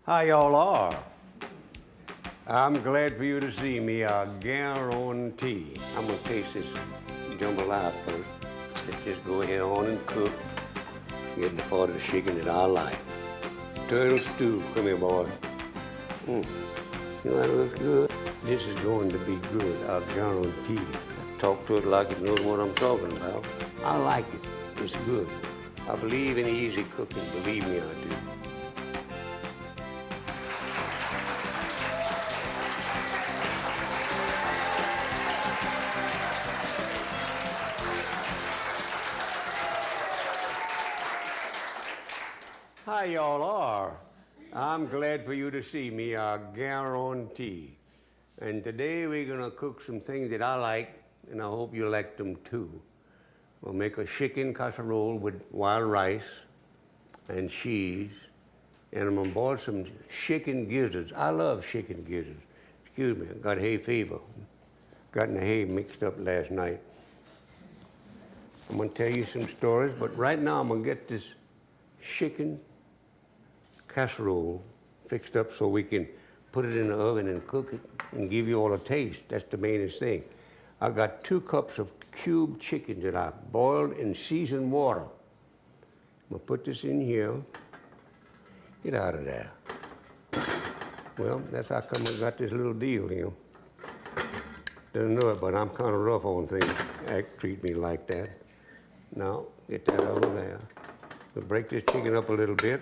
How y'all are? I'm glad for you to see me, I guarantee. I'm gonna taste this jambalaya first. Let's just go ahead on and cook. Get the part of the chicken that I like. Turtle stew, come here, boy. You know that looks good? This is going to be good, I guarantee. I talk to it like it knows what I'm talking about. I like it. It's good. I believe in easy cooking. Believe me, I do. How y'all are? I'm glad for you to see me, I guarantee. And today we're gonna cook some things that I like, and I hope you like them too. We'll make a chicken casserole with wild rice and cheese, and I'm gonna boil some chicken gizzards. I love chicken gizzards. Excuse me, I got hay fever. Got in the hay mixed up last night. I'm gonna tell you some stories, but right now I'm gonna get this chicken casserole fixed up so we can put it in the oven and cook it and give you all a taste. That's the mainest thing. I got 2 cups of cubed chicken that I boiled in seasoned water. I'm gonna put this in here. Get out of there. Well, that's how come I got this little deal here. Doesn't know it, but I'm kind of rough on things. Treat me like that. Now, get that over there. We'll break this chicken up a little bit.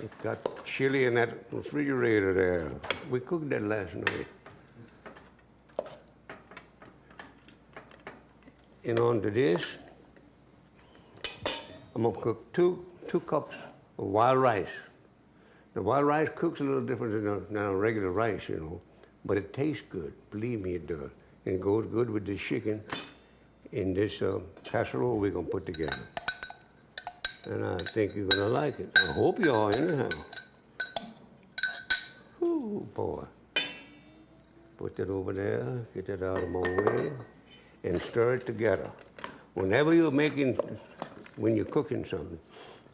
It got chili in that refrigerator there. We cooked that last night. And onto this, I'm gonna cook two cups of wild rice. The wild rice cooks a little different than a regular rice, you know, but it tastes good. Believe me, it does. And it goes good with this chicken in this casserole we're gonna put together. And I think you're gonna like it. I hope you are, anyhow. Ooh, boy. Put that over there, get that out of my way, and stir it together. Whenever you're when you're cooking something,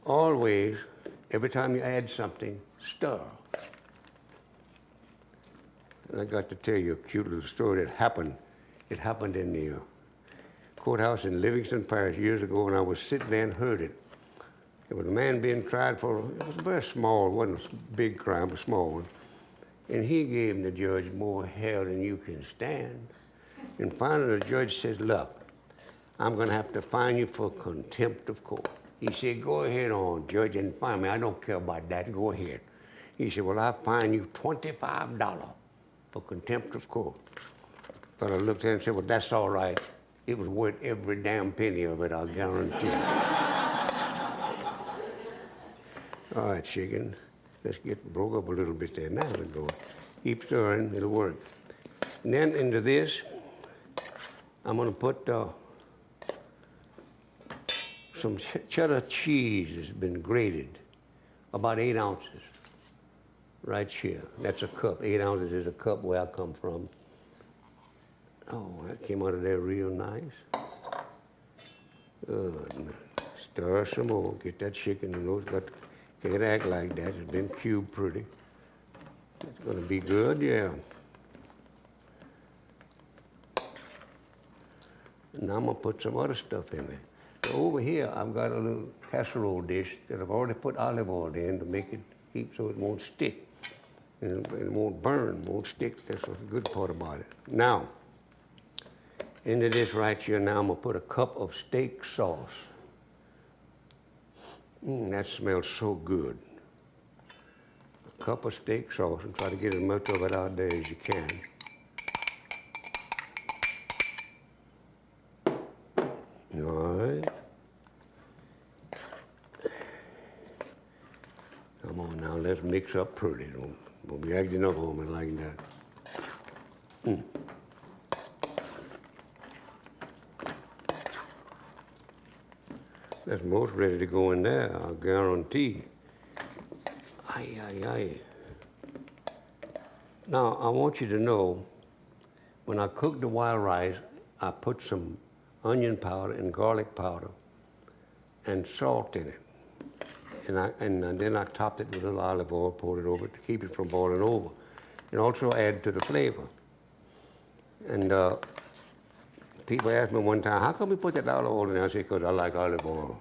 always, every time you add something, stir. And I got to tell you a cute little story that happened. It happened in the courthouse in Livingston Parish years ago, and I was sitting there and heard it. There was a man being tried for, it was very small, it wasn't a big crime, a small one. And he gave the judge more hell than you can stand. And finally the judge says, look, I'm gonna have to fine you for contempt of court. He said, go ahead on, judge, and fine me. I don't care about that, go ahead. He said, well, I'll fine you $25 for contempt of court. But I looked at him and said, well, that's all right. It was worth every damn penny of it, I'll guarantee. All right, chicken, let's get broke up a little bit there. Now we go. Keep stirring, it'll work. And then into this, I'm gonna put some cheddar cheese that's been grated, about 8 ounces, right here. That's a cup, 8 ounces is a cup where I come from. Oh, that came out of there real nice. Good, man. Stir some more, get that chicken, you know, it's got can't act like that. It's been cubed pretty. It's gonna be good, yeah. Now I'm gonna put some other stuff in there. So over here, I've got a little casserole dish that I've already put olive oil in to make it keep so it won't stick. And it won't burn, won't stick. That's the good part about it. Now, into this right here now, I'm gonna put a cup of steak sauce. That smells so good. A cup of steak sauce, and try to get as much of it out there as you can. All right. Come on now, let's mix up pretty. Don't be acting up on me like that. That's most ready to go in there, I guarantee. Aye, aye, aye. Now, I want you to know, when I cook the wild rice, I put some onion powder and garlic powder and salt in it. and then I topped it with a little olive oil, poured it over it to keep it from boiling over, and also add to the flavor. And people asked me one time, how come you put that olive oil in? I said, because I like olive oil.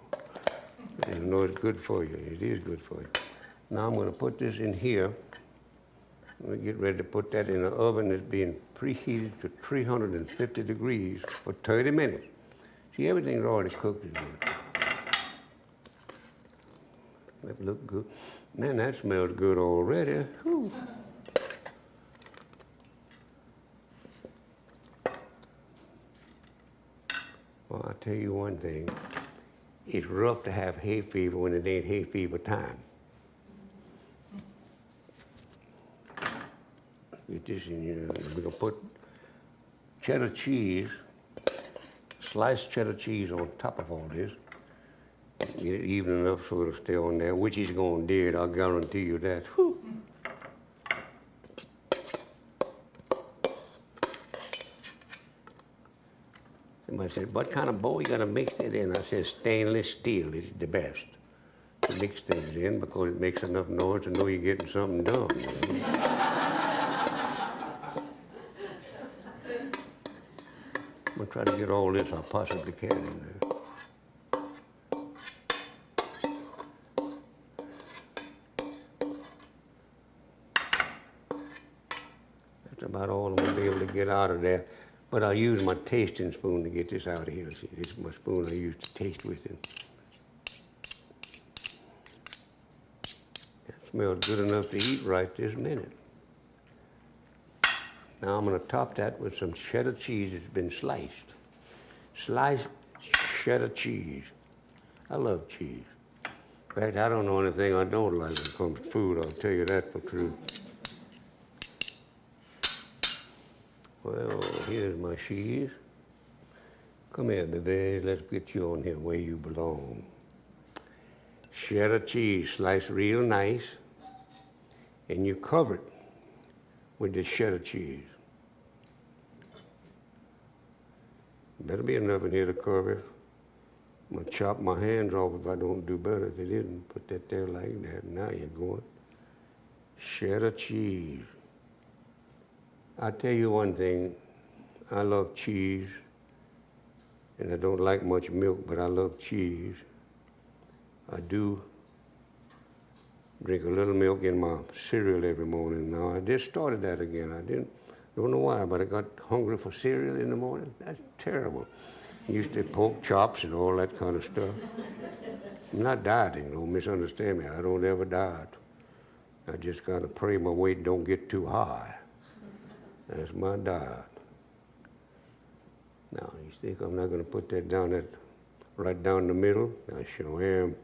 And you know it's good for you. It is good for you. Now I'm going to put this in here. I'm going to get ready to put that in the oven that's being preheated to 350 degrees for 30 minutes. See, everything's already cooked in here. That look good. Man, that smells good already. Whew. Well, I'll tell you one thing. It's rough to have hay fever when it ain't hay fever time. Get this in here. We're going to put cheddar cheese, sliced cheddar cheese on top of all this. Get it even enough so it'll stay on there, which is going to do it, I'll guarantee you that. Whew. Somebody said, what kind of bowl you got to mix it in? I said, stainless steel is the best to mix things in because it makes enough noise to know you're getting something done. I'm going to try to get all this I possibly can in there. That's about all I'm going to be able to get out of there. But I'll use my tasting spoon to get this out of here. See, this is my spoon I use to taste with it. That smells good enough to eat right this minute. Now I'm going to top that with some cheddar cheese that's been sliced. Sliced cheddar cheese. I love cheese. In fact, I don't know anything I don't like when it comes to food. I'll tell you that for truth. Well, here's my cheese. Come here, baby. Let's get you on here where you belong. Cheddar cheese sliced real nice, and you cover it with this cheddar cheese. Better be enough in here to cover it. I'm gonna chop my hands off if I don't do better. If they didn't put that there like that. Now you're going. Cheddar cheese. I'll tell you one thing. I love cheese, and I don't like much milk, but I love cheese. I do drink a little milk in my cereal every morning. Now, I just started that again. Don't know why, but I got hungry for cereal in the morning. That's terrible. Used to pork chops and all that kind of stuff. I'm not dieting, don't misunderstand me. I don't ever diet. I just gotta pray my weight don't get too high. That's my diet. Now, you think I'm not gonna put that down right down the middle? I sure am.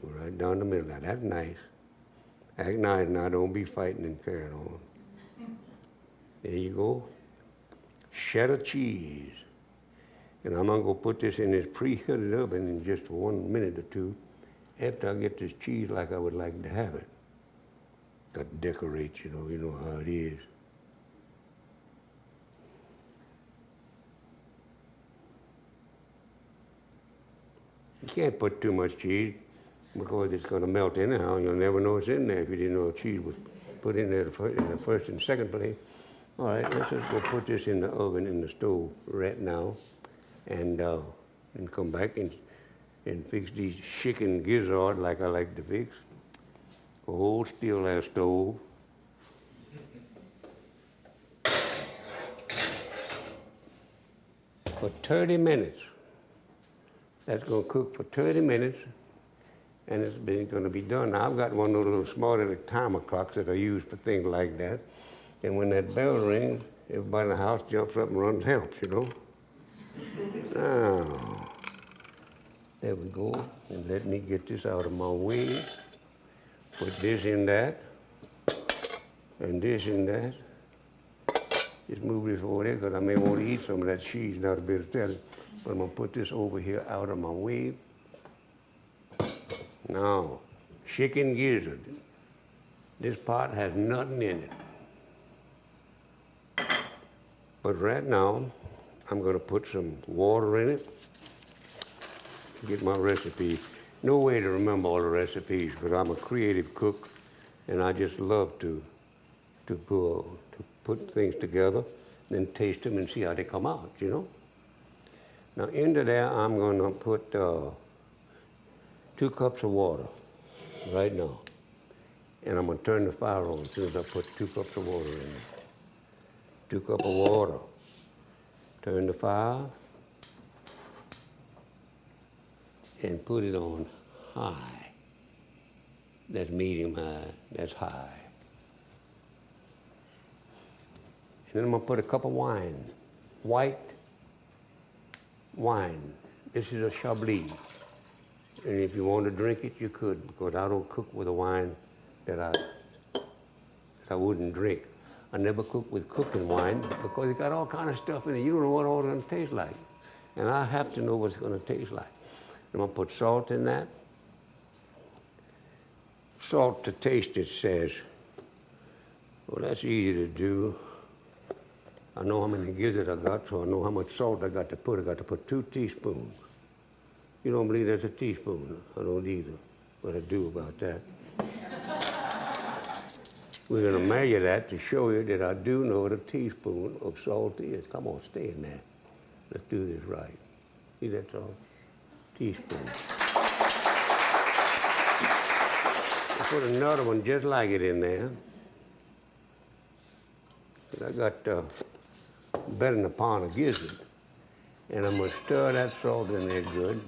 Right down the middle. Now, that's nice. Act nice now, don't be fighting and carrying on. There you go. Cheddar cheese. And I'm gonna go put this in this preheated oven in just 1 minute or two after I get this cheese like I would like to have it. Got to decorate, you know how it is. You can't put too much cheese because it's gonna melt anyhow. You'll never know it's in there if you didn't know cheese was put in there in the first and second place. All right, let's just go put this in the oven, in the stove right now, and come back and fix these chicken gizzards like I like to fix. Hold still there, stove. For 30 minutes. That's going to cook for 30 minutes, and it's going to be done. Now, I've got one of those little smart little timer clocks that I use for things like that. And when that bell rings, everybody in the house jumps up and runs and helps, you know. Now, there we go. And let me get this out of my way. Put this in that, and this in that. Just move this over there, because I may want to eat some of that cheese, not a bit of that. But I'm going to put this over here out of my way. Now, chicken gizzard. This pot has nothing in it. But right now, I'm going to put some water in it. Get my recipe. no way to remember all the recipes because I'm a creative cook and I just love to put things together, then taste them and see how they come out, you know. Now into there I'm going to put 2 cups of water right now. And I'm going to turn the fire on as soon as I put 2 cups of water in there. 2 cups of water. Turn the fire and put it on high. That's medium high, that's high. And then I'm going to put a cup of wine, white wine. This is a Chablis. And if you want to drink it, you could, because I don't cook with a wine that I wouldn't drink. I never cook with cooking wine because it got all kind of stuff in it. You don't know what all it's going to taste like. And I have to know what it's going to taste like. I'm going to put salt in that. Salt to taste, it says. Well, that's easy to do. I know how many gizzards I got, so I know how much salt I got to put. I got to put 2 teaspoons. You don't believe that's a teaspoon? I don't either. What I do about that. We're going to measure that to show you that I do know what a teaspoon of salt is. Come on, stay in there. Let's do this right. See that salt? Teaspoon. I put another one just like it in there. I got better than a pound of gizzard. And I'm going to stir that salt in there good.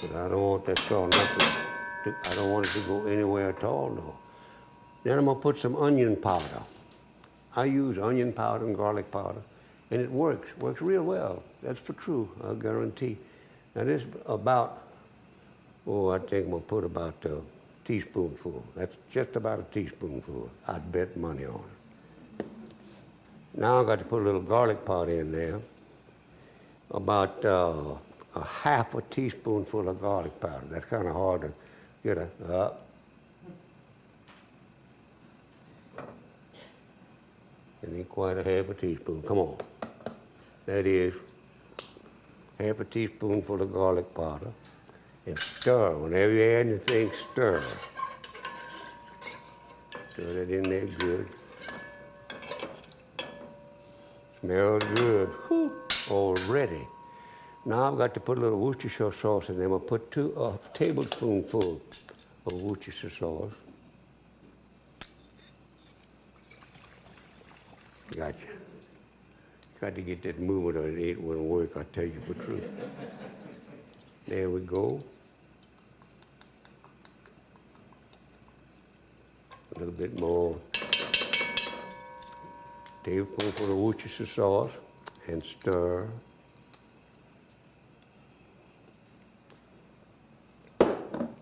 But I don't want that salt I don't want it to go anywhere at all, though. Then I'm going to put some onion powder. I use onion powder and garlic powder, and it works real well. That's for true, I guarantee. Now this about, I think I'm going to put about a teaspoonful. That's just about a teaspoonful. I'd bet money on it. Now I've got to put a little garlic powder in there. About a half a teaspoonful of garlic powder. That's kind of hard to get up. And then quite a half a teaspoon. Come on. That is half a teaspoonful of garlic powder. And stir. Whenever you add anything, stir. Stir that in there good. Smells good. Whew. Already. Now I've got to put a little Worcestershire sauce in there. I'm going to put a tablespoonful of Worcestershire sauce. Gotcha. Got to get that movement or it wouldn't work, I tell you the truth. There we go. A little bit more. Tablespoonful of Worcestershire sauce and stir.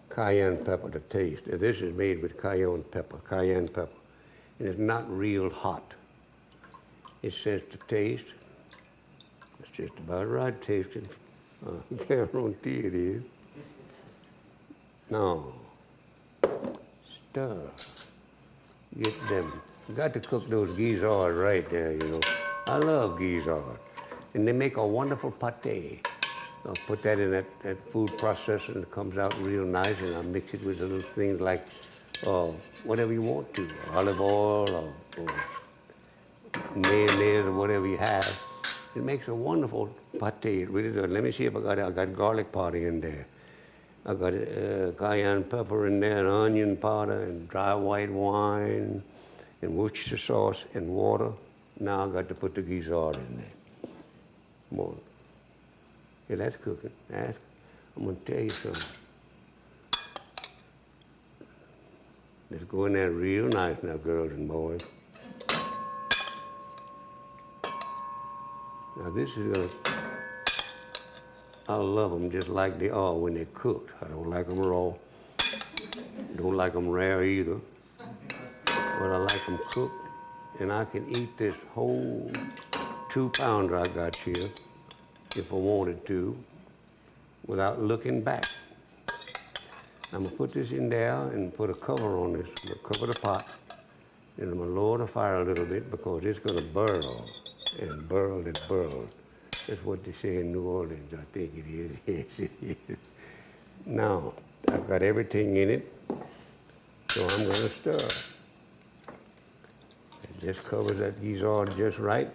Cayenne pepper to taste. This is made with cayenne pepper, and it's not real hot. It says to taste. It's just about right tasting. I guarantee it is. Now, stir. Get them. You got to cook those gizzards right there, you know. I love gizzards. And they make a wonderful pate. I'll put that in that food processor and it comes out real nice, and I'll mix it with the little things like whatever you want to, olive oil or mayonnaise or whatever you have. It makes a wonderful pate. It really does. Let me see if I got garlic powder in there. I got cayenne pepper in there, and onion powder, and dry white wine, and Worcestershire sauce, and water. Now I got to put the gizzard in there. Come on. Yeah, that's cooking. I'm going to tell you something. Let's go in there real nice now, girls and boys. Now this is going to, I love them just like they are when they're cooked. I don't like them raw. Don't like them rare either. But I like them cooked. And I can eat this whole 2-pounder I got here, if I wanted to, without looking back. I'm going to put this in there and put a cover on this. I'm going to cover the pot. And I'm going to lower the fire a little bit because it's going to burl and burl and burl. That's what they say in New Orleans, I think it is. Yes, it is. Now, I've got everything in it, so I'm going to stir. It just covers that gizzard just right.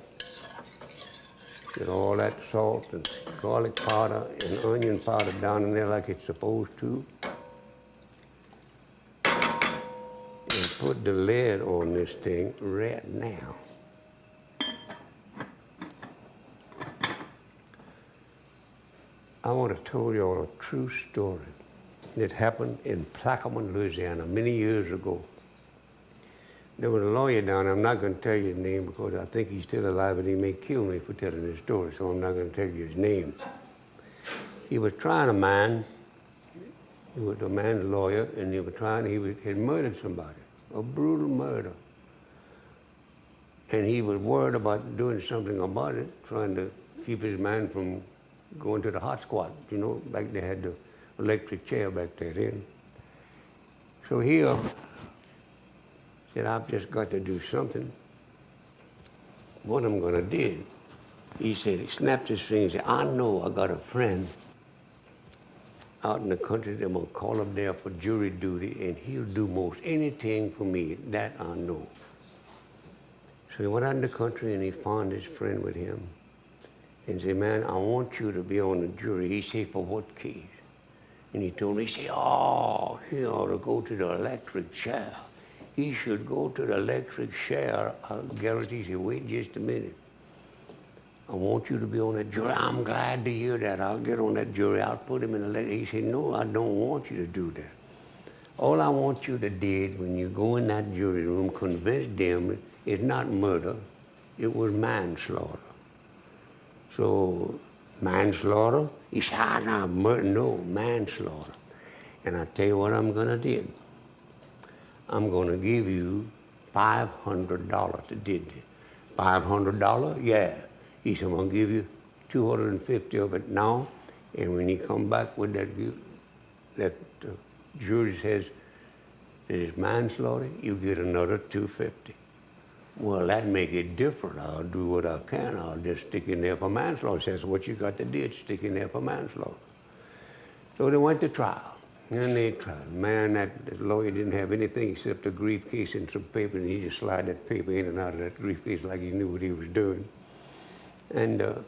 Get all that salt and garlic powder and onion powder down in there like it's supposed to. And put the lid on this thing right now. I want to tell you all a true story that happened in Plaquemine, Louisiana, many years ago. There was a lawyer down there. I'm not going to tell you his name because I think he's still alive and he may kill me for telling this story, so I'm not going to tell you his name. He was trying a man. He was a man's lawyer, and he had murdered somebody, a brutal murder. And he was worried about doing something about it, trying to keep his man from going to the hot squat. You know, back they had the electric chair back there then. So he said, I've just got to do something. What I'm going to do, he said, he snapped his fingers and said, I know I got a friend out in the country that I'm going to call him there for jury duty, and he'll do most anything for me. That I know. So he went out in the country and he found his friend with him and said, man, I want you to be on the jury. He said, for what case? And he told me, he said, oh, he ought to go to the electric chair. He should go to the electric chair. I'll guarantee. He said, wait just a minute. I want you to be on that jury. I'm glad to hear that. I'll get on that jury. I'll put him in the electric. He said, no, I don't want you to do that. All I want you to do when you go in that jury room, convince them it's not murder, it was manslaughter. So, manslaughter? He said, no, murder, no, manslaughter. And I tell you what I'm going to do. I'm going to give you $500 to do this. $500? Yeah. He said, I'm going to give you 250 of it now, and when you come back with that jury says that it's manslaughter, you get another 250. Well, that make it different. I'll do what I can. I'll just stick in there for manslaughter. He says, what you got to do is stick in there for manslaughter. So they went to trial. And they tried. Man, that lawyer didn't have anything except a briefcase and some paper, and he just slid that paper in and out of that briefcase like he knew what he was doing. And the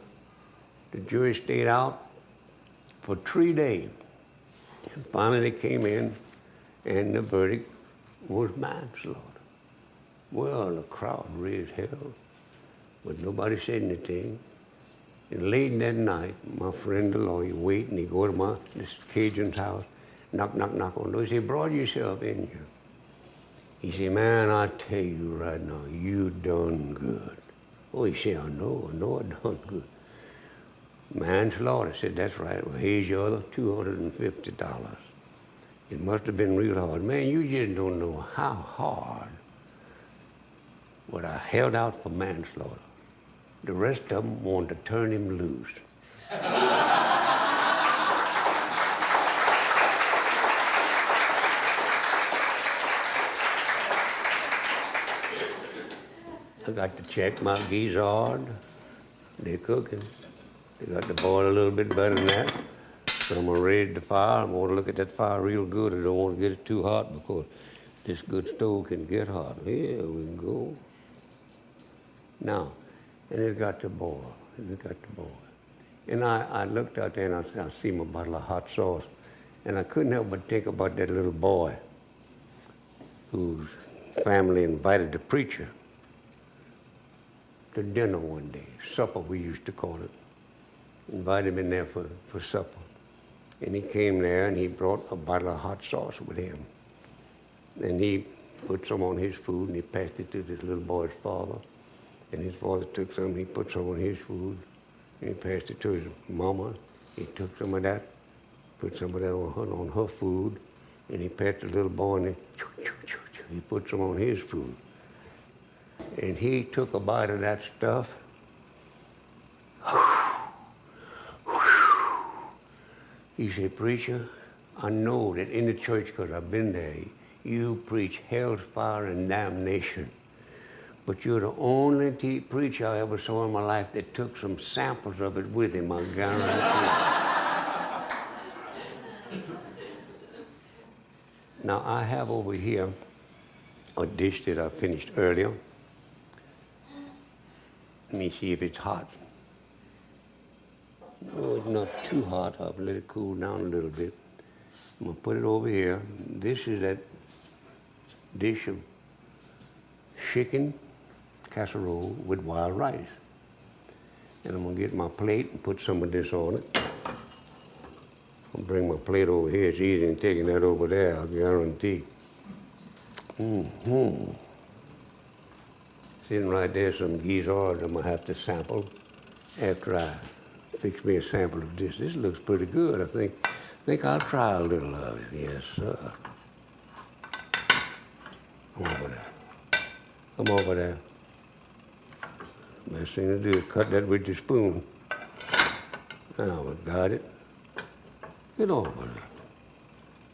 jury stayed out for 3 days. And finally they came in, and the verdict was manslaughter. Well, the crowd raised hell, but nobody said anything. And late that night, my friend the lawyer wait, and he go to this Cajun's house, knock, knock, knock on the door. He said, brought yourself in here. He said, man, I tell you right now, you done good. Oh, he said, I know I done good. Manslaughter. I said, that's right. Well, here's your other $250. It must have been real hard. Man, you just don't know how hard what I held out for manslaughter. The rest of them wanted to turn him loose. I got to check my gizzard. They're cooking. They got to boil a little bit better than that. So I'm gonna raise the fire. I'm gonna look at that fire real good. I don't want to get it too hot because this good stove can get hot. Here we go. Now, and it got to boil. And I looked out there and I see my bottle of hot sauce. And I couldn't help but think about that little boy whose family invited the preacher to dinner one day, supper we used to call it. Invited him in there for supper. And he came there and he brought a bottle of hot sauce with him. And he put some on his food and he passed it to this little boy's father. And his father took some, he put some on his food, and he passed it to his mama. He took some of that, put some of that on her food, and he passed the little boy, and he put some on his food. And he took a bite of that stuff. He said, preacher, I know that in the church, because I've been there, you preach hell's fire and damnation. But you're the only preacher I ever saw in my life that took some samples of it with him, I guarantee. Now I have over here a dish that I finished earlier. Let me see if it's hot. No, it's not too hot. I'll let it cool down a little bit. I'm gonna put it over here. This is that dish of chicken casserole with wild rice. And I'm gonna get my plate and put some of this on it. I'll bring my plate over here. It's easier than taking that over there, I guarantee. Sitting right there, some gizzards I'm gonna have to sample after I fix me a sample of this. This looks pretty good. I think I'll try a little of it. Yes, sir. Come over there. Come over there. Best thing to do is cut that with your spoon. Now we got it. Get over there.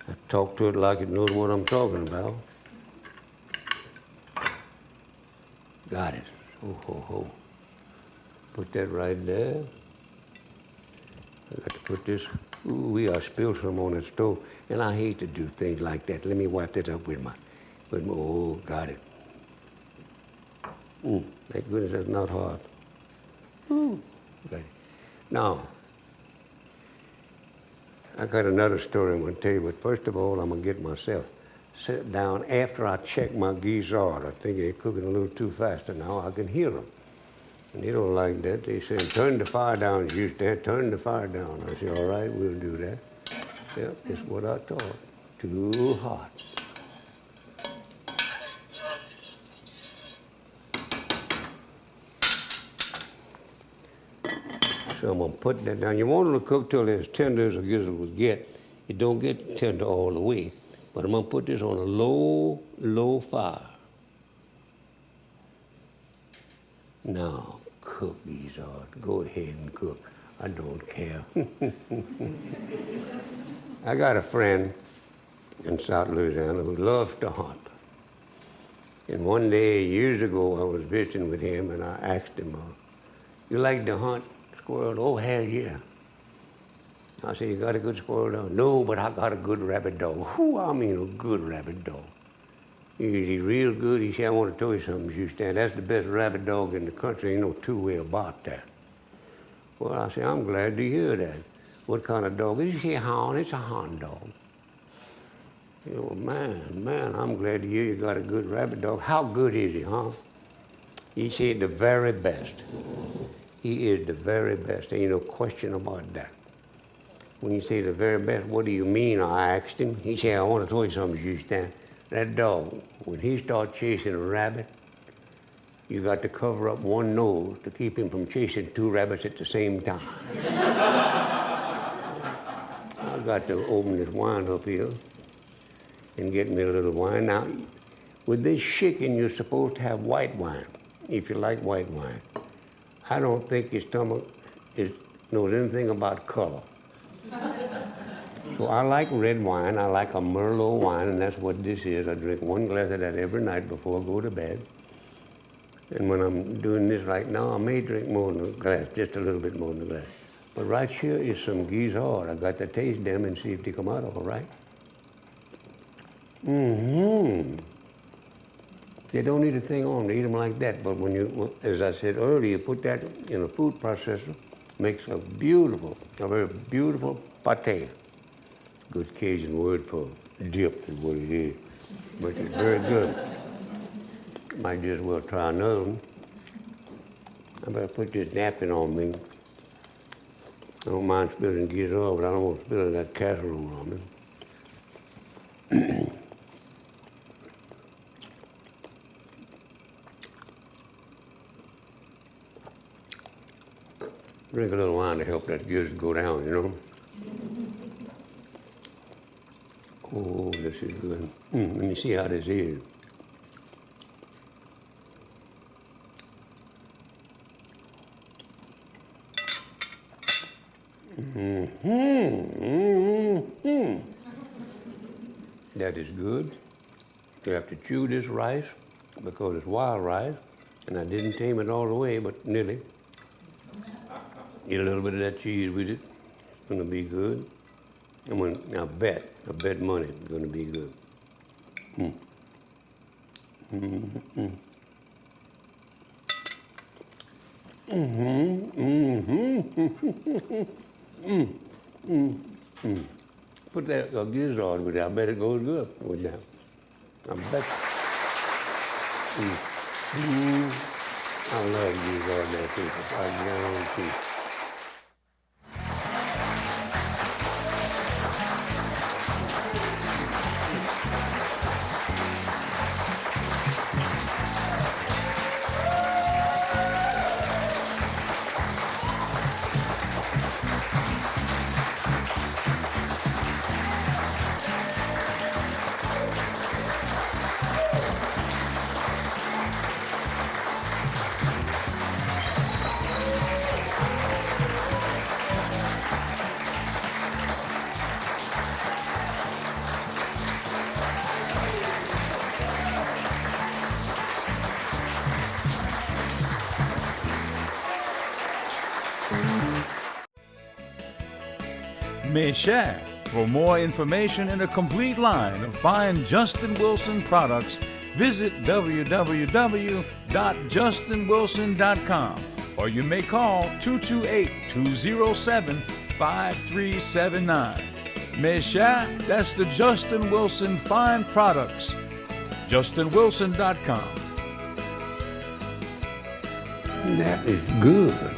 I talk to it like it knows what I'm talking about. Got it. Oh, ho, ho. Put that right there. I got to put this. Ooh, I spilled some on the stove. And I hate to do things like that. Let me wipe that up with my oh, got it. Thank goodness that's not hard. Got it. Now, I got another story I'm going to tell you, but first of all, I'm going to get myself set down after I check my gizzard. I think they're cooking a little too fast now. I can hear them. And they don't like that. They say, turn the fire down, Houston, turn the fire down. I say, all right, we'll do that. Yep, that's what I thought. Too hot. So I'm gonna put that down. You want them to cook till they're as tender as a gizzard will get. It don't get tender all the way. But I'm gonna put this on a low, low fire. Now, cook these out. Go ahead and cook. I don't care. I got a friend in South Louisiana who loves to hunt. And one day, years ago, I was visiting with him and I asked him, you like to hunt squirrel? Oh, hell yeah. I said, you got a good squirrel dog? No, but I got a good rabbit dog. Whoo, I mean a good rabbit dog. He's real good. He said, I want to tell you something, Houston. That's the best rabbit dog in the country. Ain't no two-way about that. Well, I said, I'm glad to hear that. What kind of dog? He said, hound. It's a hound dog. You know, man, I'm glad to hear you got a good rabbit dog. How good is he, huh? He said the very best. He is the very best. Ain't no question about that. When you say the very best, what do you mean? I asked him. He said, I want to tell you something, Houston. That dog, when he starts chasing a rabbit, you got to cover up one nose to keep him from chasing two rabbits at the same time. I got to open this wine up here and get me a little wine. Now, with this chicken, you're supposed to have white wine, if you like white wine. I don't think your stomach knows anything about color. So I like red wine. I like a Merlot wine, and that's what this is. I drink one glass of that every night before I go to bed. And when I'm doing this right now, I may drink more than a glass, just a little bit more than a glass. But right here is some gizzard. I got to taste them and see if they come out all right. They don't eat a thing on them. They eat them like that. But when you, as I said earlier, you put that in a food processor, makes a very beautiful pate. Good Cajun word for dip is what it is. But it's very good. Might just well try another one. I better put this napkin on me. I don't mind spilling gizzard, but I don't want to spill that casserole on me. Drink a little wine to help that gizzard go down, you know? Oh, this is good. Let me see how this is. That is good. You have to chew this rice because it's wild rice, and I didn't tame it all the way, but nearly. Get a little bit of that cheese with it. It's gonna be good. I bet money it's gonna be good. Put that gizzard with it. I bet it goes good with that. I bet. I love gizzard there, people. I guarantee. Mesha. For more information and a complete line of fine Justin Wilson products, visit www.justinwilson.com or you may call 228-207-5379. Mesha, that's the Justin Wilson Fine Products. JustinWilson.com. That is good.